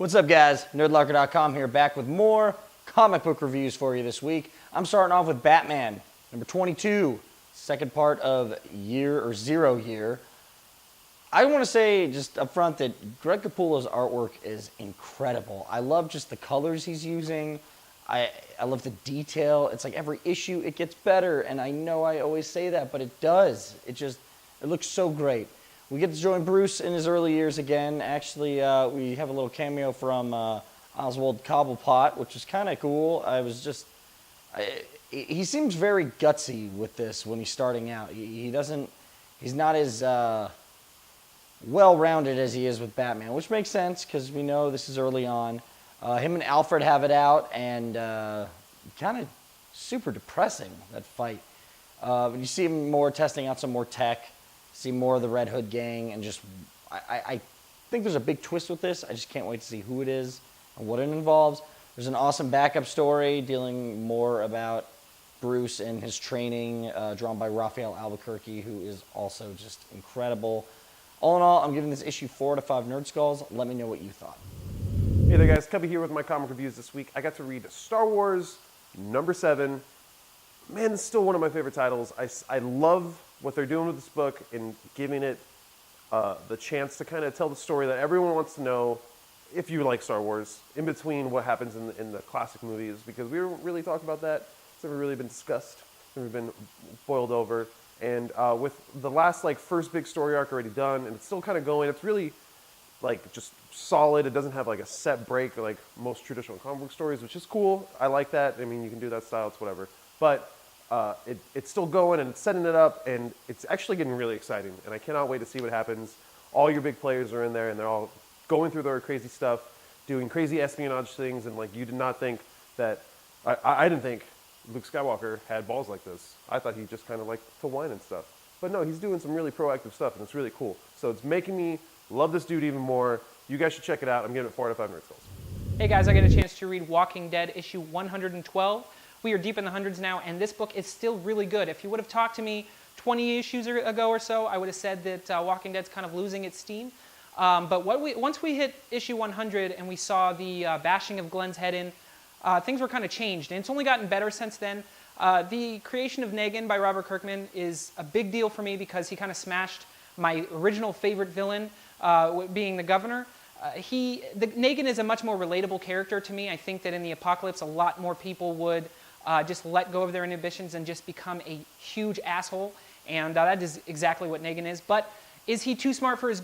What's up, guys? Nerdlocker.com here, back with more comic book reviews for you this week. I'm starting off with Batman, number 22, second part of Zero Year. I want to say just up front that Greg Capullo's artwork is incredible. I love just the colors he's using. I love the detail. It's like every issue it gets better, and I know I always say that, but it does. It looks so great. We get to join Bruce in his early years again. Actually, we have a little cameo from Oswald Cobblepot, which is kind of cool. He seems very gutsy with this when he's starting out. He's not as well-rounded as he is with Batman, which makes sense because we know this is early on. Him and Alfred have it out, and kind of super depressing, that fight. But you see him more testing out some more tech. See more of the Red Hood gang, and I think there's a big twist with this. I just can't wait to see who it is and what it involves. There's an awesome backup story dealing more about Bruce and his training, drawn by Raphael Albuquerque, who is also just incredible. All in all, I'm giving this issue 4 out of 5 Nerd Skulls. Let me know what you thought. Hey there, guys. Cubby here with my comic reviews this week. I got to read Star Wars number 7. Man, it's still one of my favorite titles. I love what they're doing with this book and giving it the chance to kind of tell the story that everyone wants to know if you like Star Wars, in between what happens in the classic movies, because we don't really talk about that. It's never really been discussed. It's never been boiled over. And with the last first big story arc already done, and it's still kind of going, it's really just solid. It doesn't have a set break like most traditional comic book stories, which is cool. I like that. I mean, you can do that style, it's whatever. But it's still going, and it's setting it up, and it's actually getting really exciting, and I cannot wait to see what happens. All your big players are in there, and they're all going through their crazy stuff, doing crazy espionage things, and you did not think that, I didn't think Luke Skywalker had balls like this. I thought he just kind of liked to whine and stuff. But no, he's doing some really proactive stuff, and it's really cool. So it's making me love this dude even more. You guys should check it out. I'm giving it 4 out of 5 Nerd Skulls. Hey guys, I got a chance to read Walking Dead issue 112. We are deep in the hundreds now, and this book is still really good. If you would have talked to me 20 issues ago or so, I would have said that Walking Dead's kind of losing its steam. But once we hit issue 100 and we saw the bashing of Glenn's head in, things were kind of changed, and it's only gotten better since then. The creation of Negan by Robert Kirkman is a big deal for me because he kind of smashed my original favorite villain, being the Governor. Negan is a much more relatable character to me. I think that in the apocalypse, a lot more people would just let go of their inhibitions and just become a huge asshole, and that is exactly what Negan is. But is he too smart for his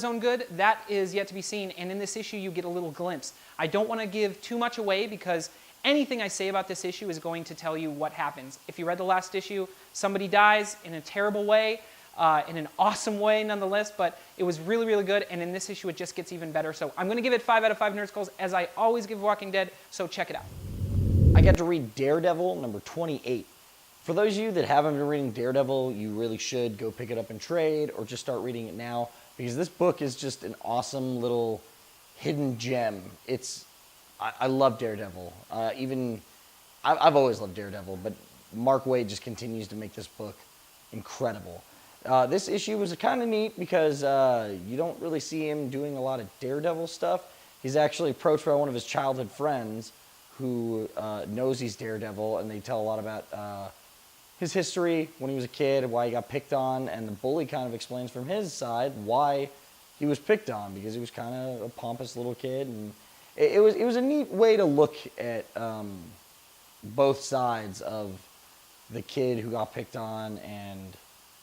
own good? That is yet to be seen, and in this issue you get a little glimpse. I don't want to give too much away because anything I say about this issue is going to tell you what happens. If you read the last issue, somebody dies in a terrible way, in an awesome way nonetheless, but it was really, really good, and in this issue it just gets even better. So I'm going to give it 5 out of 5 Nerd Skulls, as I always give Walking Dead, so check it out. I got to read Daredevil, number 28. For those of you that haven't been reading Daredevil, you really should go pick it up in trade or just start reading it now, because this book is just an awesome little hidden gem. I love Daredevil. I've always loved Daredevil, but Mark Waid just continues to make this book incredible. This issue was kind of neat because you don't really see him doing a lot of Daredevil stuff. He's actually approached by one of his childhood friends who knows he's Daredevil, and they tell a lot about his history when he was a kid, why he got picked on, and the bully kind of explains from his side why he was picked on, because he was kind of a pompous little kid, and it was a neat way to look at both sides of the kid who got picked on and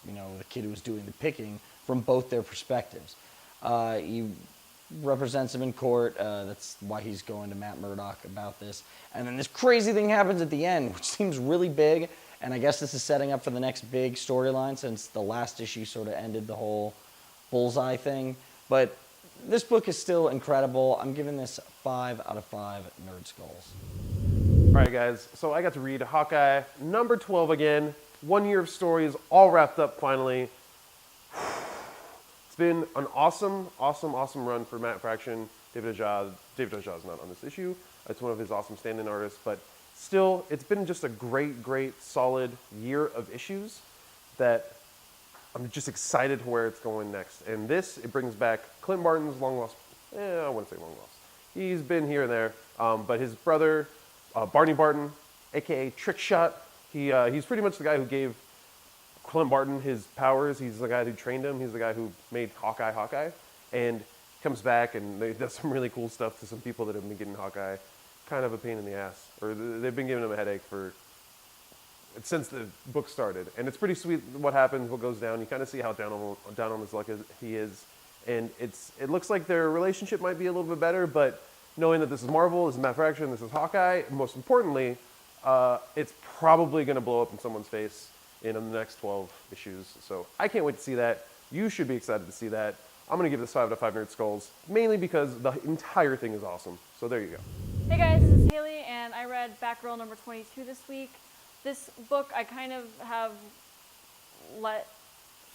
the kid who was doing the picking from both their perspectives. He represents him in court. That's why he's going to Matt Murdock about this. And then this crazy thing happens at the end, which seems really big. And I guess this is setting up for the next big storyline, since the last issue sort of ended the whole bullseye thing. But this book is still incredible. I'm giving this 5 out of 5 Nerd Skulls. All right, guys. So I got to read Hawkeye number 12 again. 1 year of stories all wrapped up finally. It's been an awesome run for Matt Fraction. David Aja is not on this issue. It's one of his awesome stand-in artists, but still, it's been just a great, solid year of issues that I'm just excited for where it's going next. And this, it brings back Clint Barton's long lost, I wouldn't say long lost. He's been here and there, but his brother, Barney Barton, aka Trickshot, he's pretty much the guy who gave Clint Barton his powers. He's the guy who trained him. He's the guy who made Hawkeye, and comes back and they does some really cool stuff to some people that have been getting Hawkeye kind of a pain in the ass, or they've been giving him a headache since the book started. And it's pretty sweet what happens, what goes down. You kind of see how down on his luck he is, and it looks like their relationship might be a little bit better. But knowing that this is Marvel, this is Matt Fraction, this is Hawkeye, and most importantly, it's probably going to blow up in someone's face in the next 12 issues. So I can't wait to see that. You should be excited to see that. I'm going to give this 5 out of 5 Nerd Skulls, mainly because the entire thing is awesome. So there you go. Hey guys, this is Haley, and I read Batgirl number 22 this week. This book I kind of have let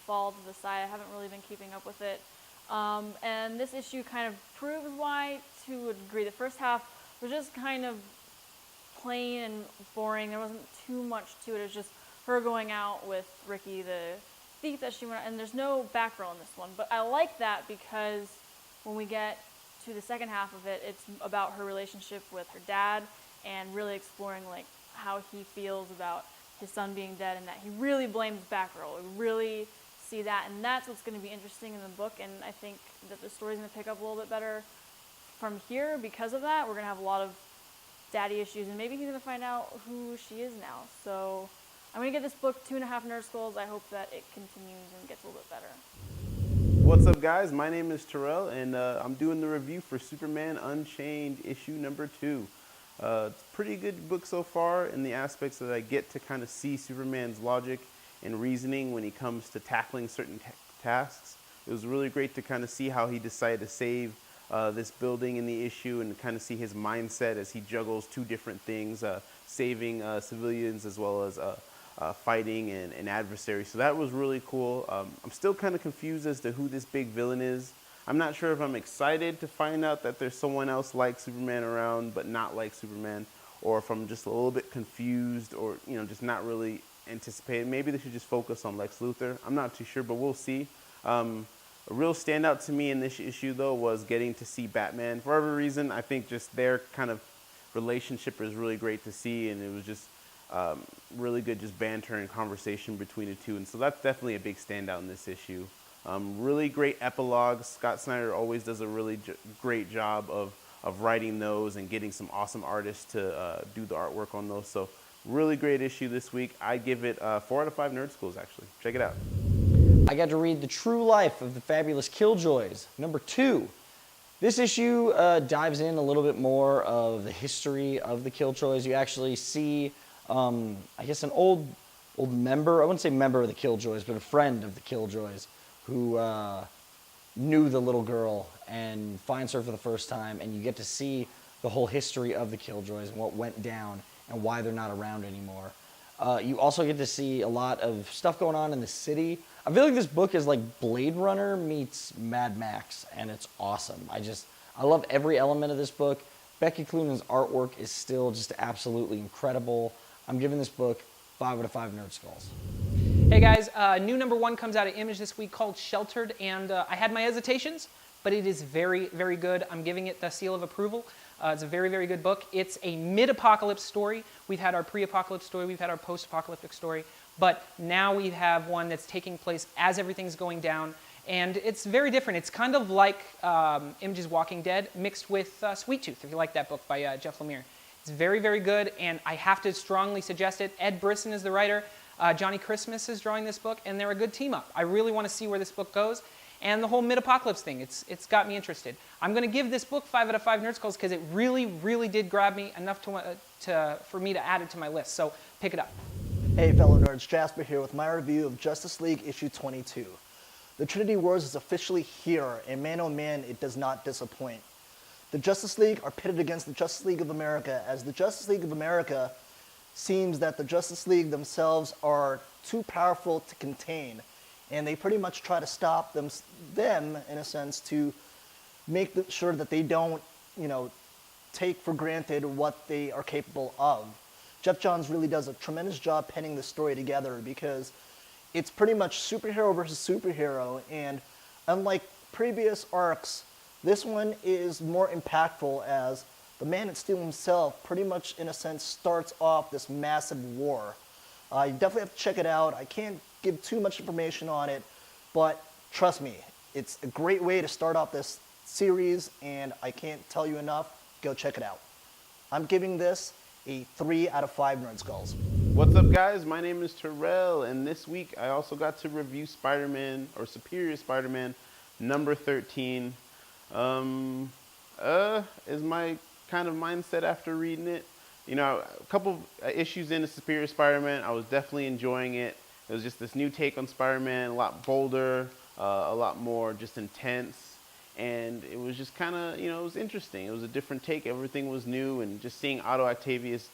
fall to the side. I haven't really been keeping up with it. And this issue kind of proves why, to a degree. The first half was just kind of plain and boring. There wasn't too much to it. It was just her going out with Ricky, the thief that she went, and there's no Batgirl in this one. But I like that because when we get to the second half of it, it's about her relationship with her dad and really exploring like how he feels about his son being dead, and that he really blames Batgirl. We really see that, and that's what's going to be interesting in the book. And I think that the story's going to pick up a little bit better from here because of that. We're going to have a lot of daddy issues, and maybe he's going to find out who she is now. So I'm going to give this book 2.5 Nerd Skulls. I hope that it continues and gets a little bit better. What's up, guys? My name is Terrell, and I'm doing the review for Superman Unchained issue number 2. It's a pretty good book so far in the aspects that I get to kind of see Superman's logic and reasoning when he comes to tackling certain tasks. It was really great to kind of see how he decided to save this building in the issue, and kind of see his mindset as he juggles two different things, saving civilians as well as fighting an adversary. So that was really cool. I'm still kind of confused as to who this big villain is. I'm not sure if I'm excited to find out that there's someone else like Superman around but not like Superman, or if I'm just a little bit confused, or just not really anticipating. Maybe they should just focus on Lex Luthor. I'm not too sure, but we'll see. A real standout to me in this issue, though, was getting to see Batman. For every reason, I think just their kind of relationship is really great to see, and it was just really good just banter and conversation between the two. And so that's definitely a big standout in this issue. Really great epilogues. Scott Snyder always does a really great job of writing those and getting some awesome artists to do the artwork on those. So really great issue this week. I give it 4 out of 5 Nerd Schools, actually. Check it out. I got to read The True Life of the Fabulous Killjoys, number 2. This issue dives in a little bit more of the history of the Killjoys. You actually see, I guess, an old member, I wouldn't say member of the Killjoys, but a friend of the Killjoys who knew the little girl and finds her for the first time, and you get to see the whole history of the Killjoys and what went down and why they're not around anymore. You also get to see a lot of stuff going on in the city. I feel like this book is like Blade Runner meets Mad Max, and it's awesome. I love every element of this book. Becky Cloonan's artwork is still just absolutely incredible. I'm giving this book 5 out of 5 Nerd Skulls. Hey guys, new number 1 comes out of Image this week called Sheltered, and I had my hesitations, but it is very, very good. I'm giving it the seal of approval. It's a very, very good book. It's a mid-apocalypse story. We've had our pre-apocalypse story, we've had our post-apocalyptic story, but now we have one that's taking place as everything's going down, and it's very different. It's kind of like Image's Walking Dead mixed with Sweet Tooth, if you like that book by Jeff Lemire. It's very, very good, and I have to strongly suggest it. Ed Brisson is the writer. Johnny Christmas is drawing this book, and they're a good team up. I really want to see where this book goes. And the whole mid-apocalypse thing, it's got me interested. I'm going to give this book 5 out of 5 Nerd Skulls because it really, really did grab me enough for me to add it to my list. So pick it up. Hey fellow nerds, Jasper here with my review of Justice League issue 22. The Trinity Wars is officially here, and man oh man, it does not disappoint. The Justice League are pitted against the Justice League of America, as the Justice League of America seems that the Justice League themselves are too powerful to contain, and they pretty much try to stop them in a sense, to make sure that they don't, take for granted what they are capable of. Jeff Johns really does a tremendous job penning the story together, because it's pretty much superhero versus superhero, and unlike previous arcs, This one is more impactful as the Man of Steel himself pretty much, in a sense, starts off this massive war. You definitely have to check it out. I can't give too much information on it, but trust me, it's a great way to start off this series, and I can't tell you enough. Go check it out. I'm giving this a 3 out of 5 Nerd Skulls. What's up, guys? My name is Terrell, and this week I also got to review Spider-Man, or Superior Spider-Man, number 13. Is my kind of mindset after reading it. You know, a couple issues into Superior Spider-Man, I was definitely enjoying it. It was just this new take on Spider-Man, a lot bolder, a lot more just intense. And it was just kind of, it was interesting. It was a different take. Everything was new, and just seeing Otto Octavius,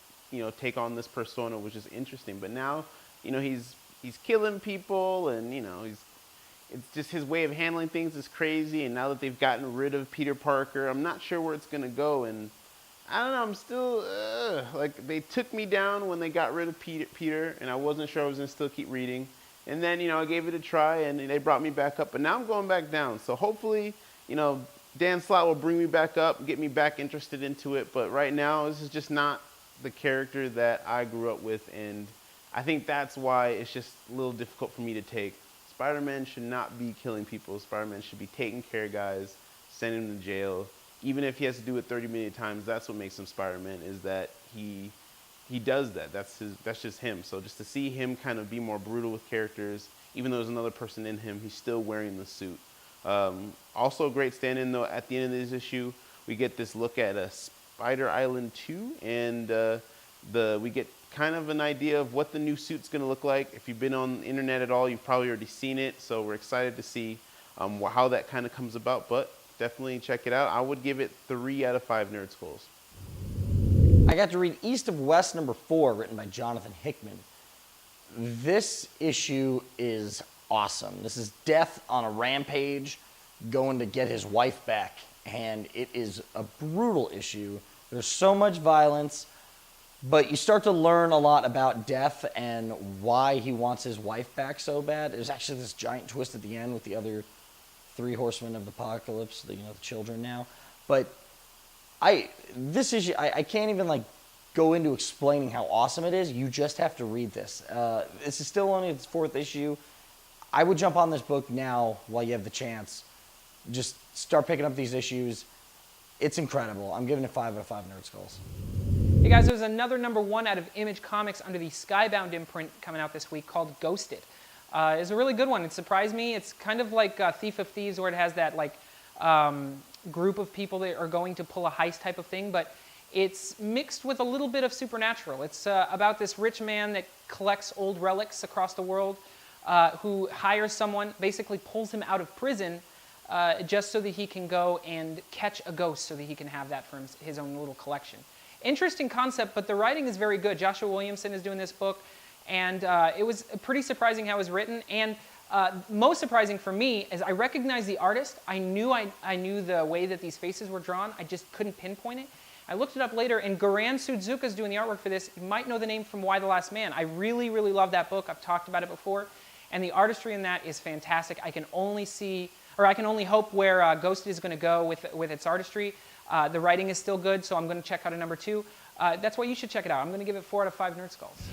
take on this persona was just interesting. But now, he's killing people, and it's just his way of handling things is crazy. And now that they've gotten rid of Peter Parker, I'm not sure where it's gonna go. And I don't know. I'm still like, they took me down when they got rid of Peter, and I wasn't sure I was gonna still keep reading. And then I gave it a try, and they brought me back up. But now I'm going back down. So hopefully, Dan Slott will bring me back up, get me back interested into it. But right now, this is just not the character that I grew up with, and I think that's why it's just a little difficult for me to take. Spider-Man should not be killing people. Spider-Man should be taking care of guys, sending them to jail. Even if he has to do it 30 million times, that's what makes him Spider-Man, is that he does that. That's just him. So just to see him kind of be more brutal with characters, even though there's another person in him, he's still wearing the suit. Also a great stand-in, though, at the end of this issue, we get this look at a Spider Island 2, and we get kind of an idea of what the new suit's going to look like. If you've been on the internet at all, you've probably already seen it, so we're excited to see how that kind of comes about, but definitely check it out. I would give it 3 out of 5 Nerd Skulls. I got to read East of West number 4, written by Jonathan Hickman. This issue is awesome. This is Death on a rampage, going to get his wife back, and it is a brutal issue. There's so much violence, but you start to learn a lot about Death and why he wants his wife back so bad. There's actually this giant twist at the end with the other 3 horsemen of the apocalypse, the children now. But this issue, I can't even go into explaining how awesome it is. You just have to read this. This is still only its 4th issue. I would jump on this book now while you have the chance. Just start picking up these issues. It's incredible. I'm giving it 5 out of 5 Nerd Skulls. Hey guys, there's another number 1 out of Image Comics under the Skybound imprint coming out this week called Ghosted. It's a really good one. It surprised me. It's kind of like Thief of Thieves, where it has that group of people that are going to pull a heist type of thing, but it's mixed with a little bit of supernatural. It's about this rich man that collects old relics across the world, who hires someone, basically pulls him out of prison, just so that he can go and catch a ghost so that he can have that for his own little collection. Interesting concept, but the writing is very good. Joshua Williamson is doing this book, and it was pretty surprising how it was written. And most surprising for me is I recognized the artist. I knew the way that these faces were drawn. I just couldn't pinpoint it. I looked it up later, and Goran Sudzuka is doing the artwork for this. You might know the name from Why the Last Man. I really, really love that book. I've talked about it before, and the artistry in that is fantastic. I can only hope where Ghosted is going to go with its artistry. The writing is still good, so I'm going to check out a number 2. That's why you should check it out. I'm going to give it 4 out of 5 Nerd Skulls.